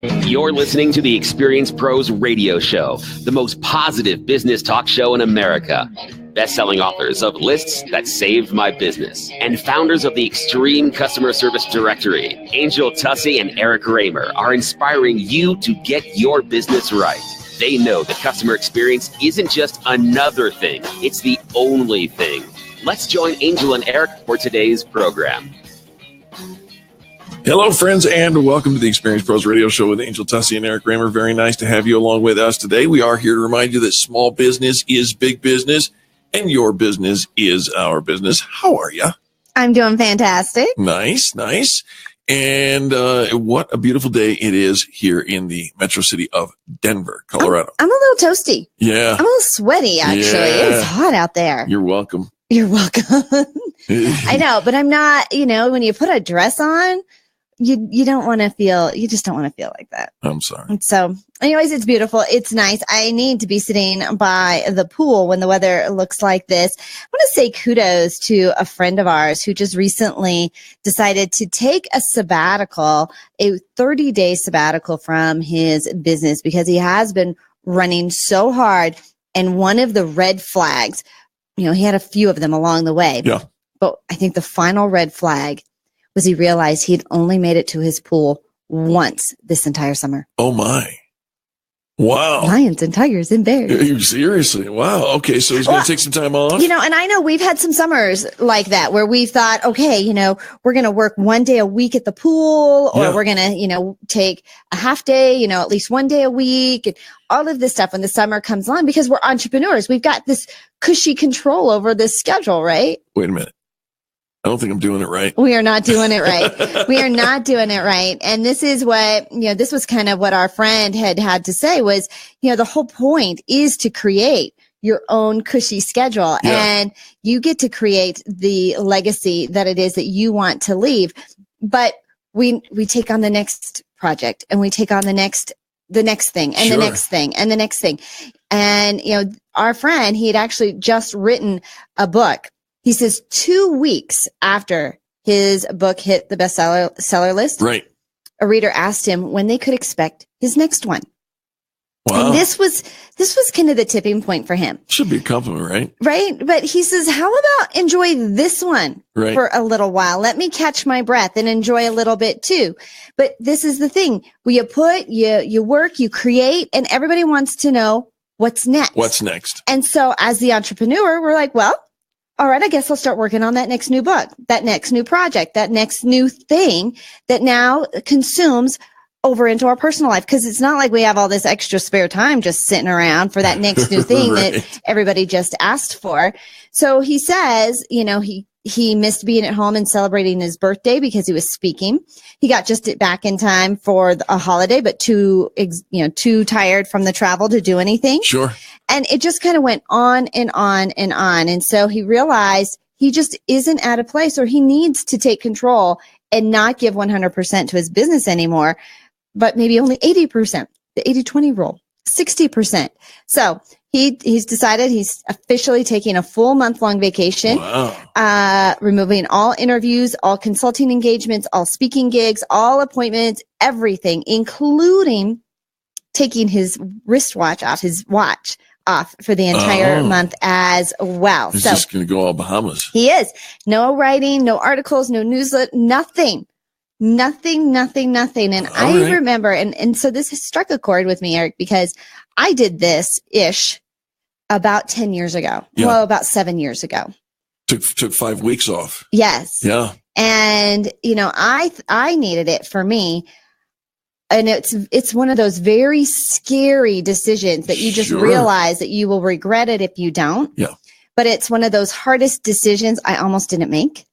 You're listening to the Experience Pros Radio Show, the most positive business talk show in America. Best-selling authors of Lists That Saved My Business and founders of the Extreme Customer Service Directory, Angel Tussey and Eric Raymer, are inspiring you to get your business right. They know that customer experience isn't just another thing, it's the only thing. Let's join Angel and Eric for today's program. Hello, friends, and welcome to the Experience Pros Radio Show with Angel Tussey and Eric Raymer. Very nice to have you along with us today. We are here to remind you that small business is big business, and your business is our business. How are you? I'm doing fantastic. Nice. And what a beautiful day it is here in the metro city of Denver, Colorado. I'm a little toasty. Yeah. I'm a little sweaty, actually. Yeah. It's hot out there. You're welcome. You're welcome. I know, but I'm not, when you put a dress on, you don't want to feel, you just don't want to feel like that. I'm sorry. So anyways, it's beautiful. It's nice. I need to be sitting by the pool when the weather looks like this. I want to say kudos to a friend of ours who just recently decided to take a sabbatical, a 30-day sabbatical from his business because he has been running so hard. And one of the red flags, he had a few of them along the way. Yeah. But I think the final red flag was he realized he'd only made it to his pool once this entire summer. Oh, my. Wow. Lions and tigers and bears. Seriously. Wow. Okay. So he's going to take some time off. And I know we've had some summers like that where we thought, okay, we're going to work one day a week at the pool, or we're going to, take a half day, at least one day a week, and all of this stuff when the summer comes on, because we're entrepreneurs. We've got this cushy control over this schedule, right? Wait a minute. I don't think I'm doing it right. We are not doing it right. We are not doing it right. And this is what, this was kind of what our friend had to say was, the whole point is to create your own cushy schedule, and you get to create the legacy that it is that you want to leave. But we take on the next project, and we take on the next thing, and the next thing, and the next thing. And, our friend, he had actually just written a book. He says 2 weeks after his book hit the bestseller list, right, a reader asked him when they could expect his next one. Wow. And this was kind of the tipping point for him. Should be a compliment, right? Right. But he says, how about enjoy this one for a little while? Let me catch my breath and enjoy a little bit too. But this is the thing. You work, you create, and everybody wants to know what's next. What's next? And so as the entrepreneur, we're like, well, all right, I guess I'll start working on that next new book, that next new project, that next new thing that now consumes over into our personal life. Because it's not like we have all this extra spare time just sitting around for that next new thing that everybody just asked for. So he says, he missed being at home and celebrating his birthday because he was speaking. He got just back in time for a holiday, but too tired from the travel to do anything. Sure. And it just kind of went on and on and on. And so he realized he just isn't at a place where he needs to take control and not give 100% to his business anymore, but maybe only 80%, the 80-20 rule, 60%. So he's decided he's officially taking a full month-long vacation, removing all interviews, all consulting engagements, all speaking gigs, all appointments, everything, including taking his wristwatch off, his watch off for the entire month as well. He's just going to go all Bahamas. He is. No writing, no articles, no newsletter, nothing. And I remember, and so this has struck a chord with me, Eric, because I did this-ish about 10 years ago. Yeah. Well, about 7 years ago. Took 5 weeks off. Yes. Yeah. And, I needed it for me. And it's one of those very scary decisions that you just realize that you will regret it if you don't. Yeah. But it's one of those hardest decisions I almost didn't make.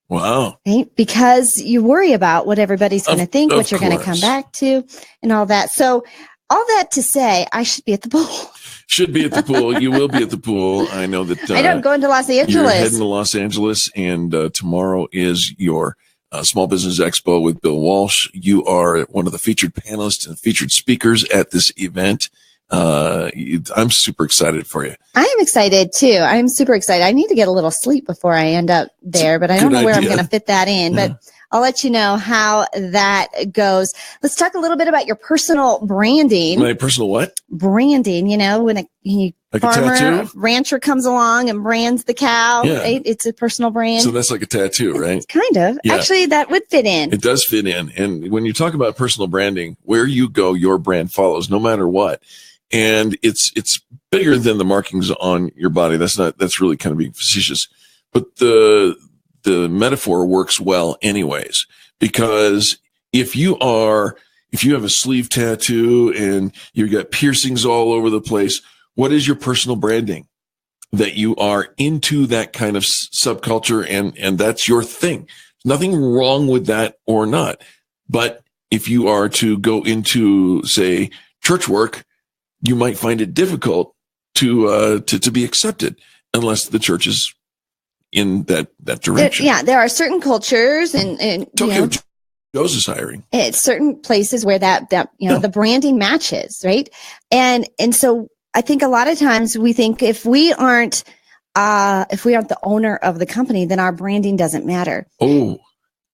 Wow. Right? Because you worry about what everybody's going to think, what you're going to come back to, and all that. So all that to say, I should be at the pool. Should be at the pool. You will be at the pool. I know that. I know, I'm going to Los Angeles. You're heading to Los Angeles, and tomorrow is your Small Business Expo with Bill Walsh. You are one of the featured panelists and featured speakers at this event. I'm super excited for you. I am excited too. I'm super excited. I need to get a little sleep before I end up there, but I don't know where I'm going to fit that in. Yeah. But I'll let you know how that goes. Let's talk a little bit about your personal branding. My personal what? Branding, when a Like farmer, a tattoo? rancher comes along and brands the cow, Yeah. right? It's a personal brand. So that's like a tattoo, right? Kind of. Yeah. Actually, that would fit in. It does fit in. And when you talk about personal branding, where you go, your brand follows no matter what. And it's bigger than the markings on your body. That's really kind of being facetious. But the metaphor works well anyways, because if you have a sleeve tattoo and you've got piercings all over the place, what is your personal branding? That you are into that kind of subculture and that's your thing. Nothing wrong with that or not. But if you are to go into, say, church work, you might find it difficult to be accepted unless the church is in that direction. There are certain cultures and Tokyo Joe's is hiring. It's certain places where that the branding matches, right? And so I think a lot of times we think if we aren't the owner of the company, then our branding doesn't matter. Oh.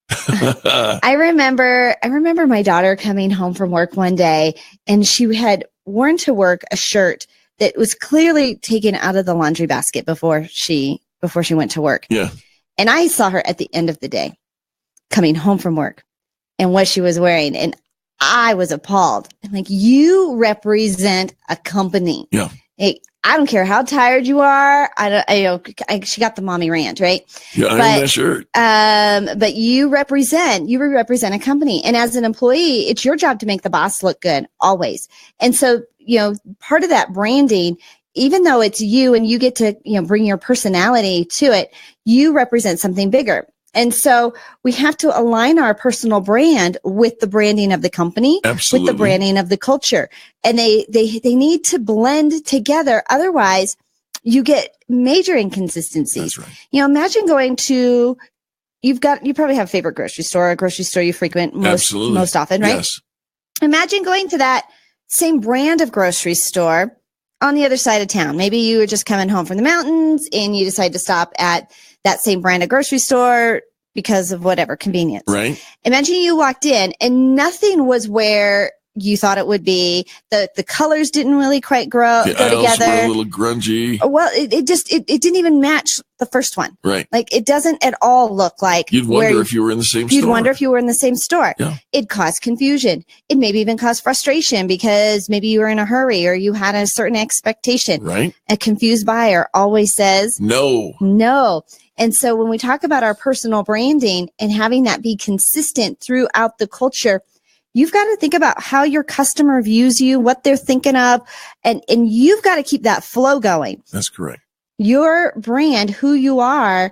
I remember my daughter coming home from work one day and she had worn to work a shirt that was clearly taken out of the laundry basket before she went to work. Yeah. And I saw her at the end of the day coming home from work and what she was wearing. And I was appalled. I'm like, you represent a company. Yeah. Hey, I don't care how tired you are. She got the mommy rant, right? Yeah, I'm that shirt. But you represent a company. And as an employee, it's your job to make the boss look good always. And so, part of that branding, even though it's you and you get to, bring your personality to it, you represent something bigger. And so we have to align our personal brand with the branding of the company, Absolutely. with the branding of the culture. And they need to blend together. Otherwise, you get major inconsistencies. That's right. Imagine going to, you probably have a favorite grocery store, a grocery store you frequent most often, right? Yes. Imagine going to that same brand of grocery store on the other side of town. Maybe you were just coming home from the mountains and you decide to stop at that same brand of grocery store because of whatever convenience. Right. Imagine you walked in and nothing was where you thought it would be. The colors didn't really quite go together. Were a little grungy. Well, it didn't even match the first one. Right. Like it doesn't at all look like. You'd wonder if you were in the same store. You'd wonder if you were in the same store. Yeah. It caused confusion. It maybe even caused frustration because maybe you were in a hurry or you had a certain expectation. Right. A confused buyer always says no. And so when we talk about our personal branding and having that be consistent throughout the culture, you've got to think about how your customer views you, what they're thinking of, and you've got to keep that flow going. That's correct. Your brand, who you are,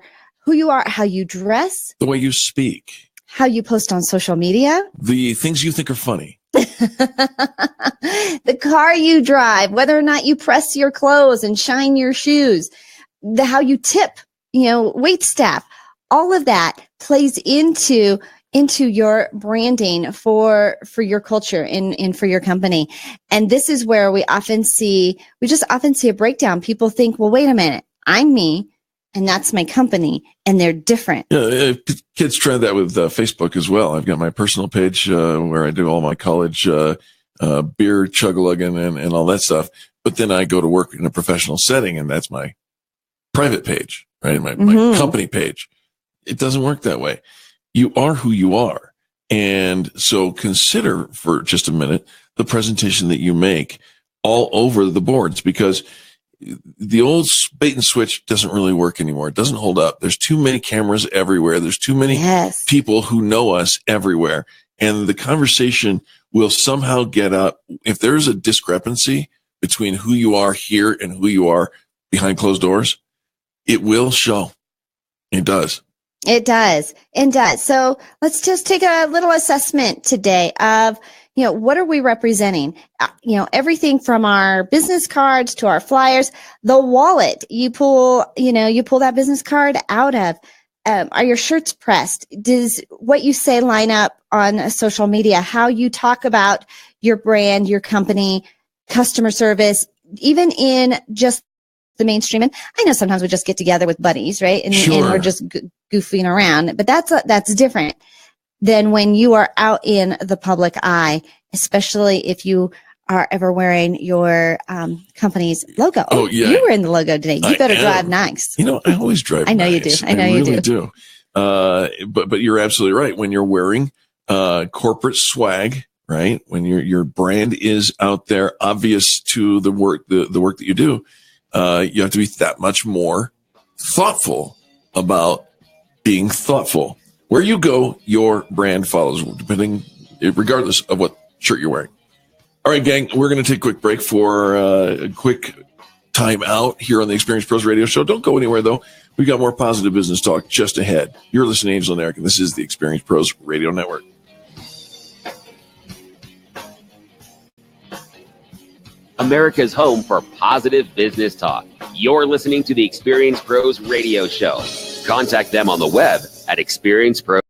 how you dress, the way you speak, how you post on social media, the things you think are funny, the car you drive, whether or not you press your clothes and shine your shoes, how you tip, wait staff, all of that plays into your branding for your culture and for your company. And this is where we often see a breakdown. People think, well, wait a minute, I'm me and that's my company and they're different. Yeah, kids try that with Facebook as well. I've got my personal page where I do all my college beer chug-a-lugging and all that stuff. But then I go to work in a professional setting and that's my private page, right? My company page. It doesn't work that way. You are who you are. And so consider for just a minute the presentation that you make all over the boards, because the old bait and switch doesn't really work anymore. It doesn't hold up. There's too many cameras everywhere. There's too many people who know us everywhere. And the conversation will somehow get up. If there's a discrepancy between who you are here and who you are behind closed doors, it will show. It does. It does. So let's just take a little assessment today of, what are we representing? Everything from our business cards to our flyers, the wallet you pull that business card out of. Are your shirts pressed? Does what you say line up on social media? How you talk about your brand, your company, customer service, even in just the mainstream. And I know sometimes we just get together with buddies, right? And we're just goofing around, but that's different. than when you are out in the public eye, especially if you are ever wearing your company's logo. Oh, yeah. You were in the logo today. You better drive nice. You know, I always drive I know nice. you do. I know you really do. But you're absolutely right. When you're wearing corporate swag, right? When your brand is out there, obvious to the work that you do, you have to be that much more thoughtful about being thoughtful. Where you go, your brand follows, regardless of what shirt you're wearing. All right, gang, we're going to take a quick break for a quick time out here on the Experience Pros Radio Show. Don't go anywhere, though. We've got more positive business talk just ahead. You're listening to Angel and Eric, and this is the Experience Pros Radio Network. America's home for positive business talk. You're listening to the Experience Pros Radio Show. Contact them on the web at experiencepros.com.